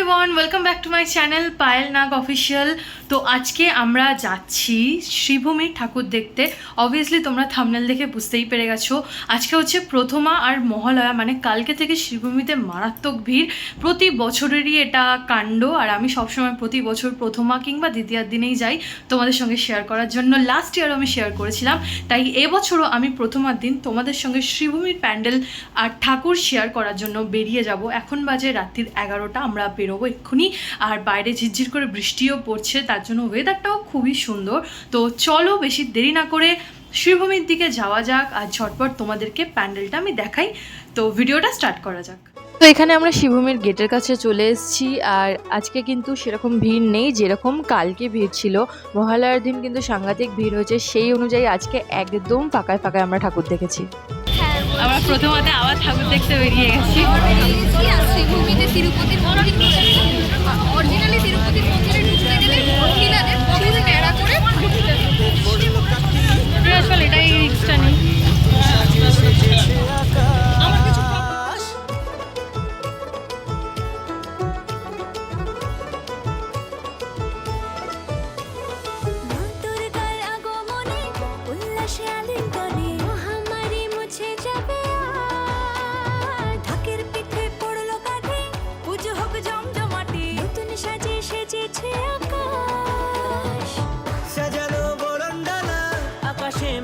Everyone, welcome back to my channel Payel Nag official. তো আজকে আমরা যাচ্ছি শ্রীভূমির ঠাকুর দেখতে। অবভিয়াসলি তোমরা থাম্বনেল দেখে বুঝতেই পেরে গেছো, আজকে হচ্ছে প্রথমা আর মহালয়া, মানে কালকে থেকে শ্রীভূমিতে মারাত্মক ভিড়। প্রতি বছরেরই এটা কাণ্ড, আর আমি সবসময় প্রতি বছর প্রথমা কিংবা দ্বিতীয়ার দিনেই যাই তোমাদের সঙ্গে শেয়ার করার জন্য। লাস্ট ইয়ারও আমি শেয়ার করেছিলাম, তাই এবছরও আমি প্রথমার দিন তোমাদের সঙ্গে শ্রীভূমির প্যান্ডেল আর ঠাকুর শেয়ার করার জন্য বেরিয়ে যাব। এখন বাজে রাত্রির 11টা, আমরা বেরোবো এক্ষুনি। আর বাইরে ঝিরঝির করে বৃষ্টিও পড়ছে, তার জন্য ওয়েদারটাও খুবই সুন্দর। তো চলো বেশি দেরি না করে শ্রীভূমির দিকে যাওয়া যাক, আর ঝটপট তোমাদেরকে প্যান্ডেলটা আমি দেখাই। তো ভিডিওটা স্টার্ট করা যাক। তো এখানে আমরা শ্রীভূমির গেটের কাছে চলে এসেছি, আর আজকে কিন্তু সেরকম ভিড় নেই যেরকম কালকে ভিড় ছিল। মহালয়ার দিন কিন্তু সাংঘাতিক ভিড় হয়েছে, সেই অনুযায়ী আজকে একদম ফাঁকায় ফাঁকায় আমরা ঠাকুর দেখেছি। আমরা প্রথমতে আবার ঠাকুর দেখতে বেরিয়ে গেছি। শ্রীভূমিতে তিরুপতির মন্দির, অরিজিনালি তিরুপতির মন্দিরে ঢুকতে গেলে মহিলাদের চুল টেরা করে ঢুকতে হবে। আসলে এটাই রিস্কটা নেই।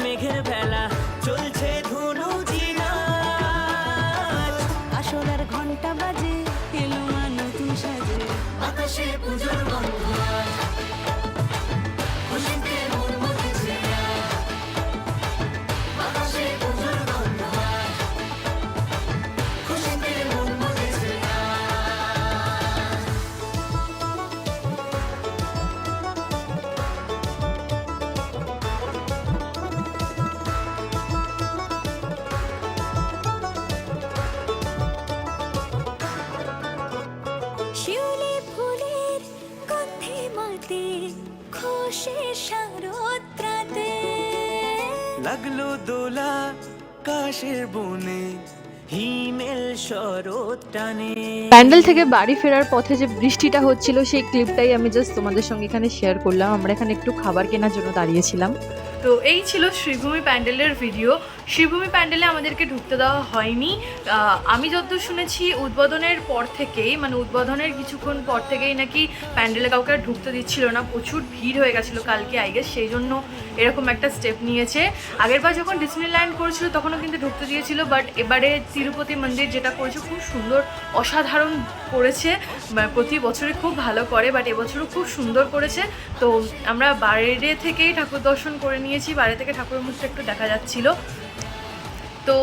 মেঘের বেলা চলছে ধনু জিনা, আসরের ঘন্টা বাজে এলো নতুন সাজে, বাতাসে পুজোর গন্ধ, খুশিতে মন মতেছে, বাতাসে পুজোর গন্ধ, খুশিতে মন মতেছে। শিউলি ফুলের গন্ধে মাতে খুশি শারদরাতে, লাগলো দোলা কাশের বনে হিমেল শরৎ টানে। প্যান্ডেল থেকে বাড়ি ফেরার পথে যে বৃষ্টিটা হচ্ছিল, সেই ক্লিপটাই আমি জাস্ট তোমাদের সঙ্গে এখানে শেয়ার করলাম। আমরা এখানে একটু খাবার কেনার জন্য দাঁড়িয়েছিলাম। তো এই ছিল শ্রীভূমি প্যান্ডেলের ভিডিও। শ্রীভূমি প্যান্ডেলে আমাদেরকে ঢুকতে দেওয়া হয়নি। আমি যতদূর শুনেছি উদ্বোধনের পর থেকেই, মানে উদ্বোধনের কিছুক্ষণ পর থেকেই নাকি প্যান্ডেলে কাউকে আর ঢুকতে দিচ্ছিল না। প্রচুর ভিড় হয়ে গেছিলো কালকে, আই গেস সেই জন্য এরকম একটা স্টেপ নিয়েছে। আগেরবার যখন ডিজনিল্যান্ড করেছিল তখনও কিন্তু ঢুকতে দিয়েছিল, বাট এবারে তিরুপতি মন্দির যেটা করেছে খুব সুন্দর, অসাধারণ করেছে। প্রতি বছরই খুব ভালো করে, বাট এবছরও খুব সুন্দর করেছে। তো আমরা বাইরে থেকেই ঠাকুর দর্শন করে নিয়েছি, বাইরে থেকে ঠাকুরের মুখটা একটু দেখা যাচ্ছিল। তো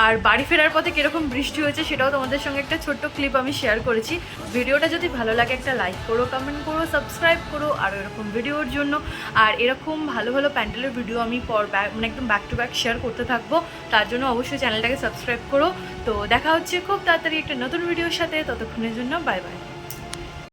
আর বাড়ি ফেরার পথে কীরকম বৃষ্টি হয়েছে সেটাও তোমাদের সঙ্গে একটা ছোট্ট ক্লিপ আমি শেয়ার করেছি। ভিডিওটা যদি ভালো লাগে একটা লাইক করো, কমেন্ট করো, সাবস্ক্রাইব করো আর এরকম ভিডিওর জন্য। আর এরকম ভালো ভালো প্যান্ডেলের ভিডিও আমি মানে একদম ব্যাক টু ব্যাক শেয়ার করতে থাকবো, তার জন্য অবশ্যই চ্যানেলটাকে সাবস্ক্রাইব করো। তো দেখা হচ্ছে খুব তাড়াতাড়ি একটা নতুন ভিডিওর সাথে, ততক্ষণের জন্য বাই বাই।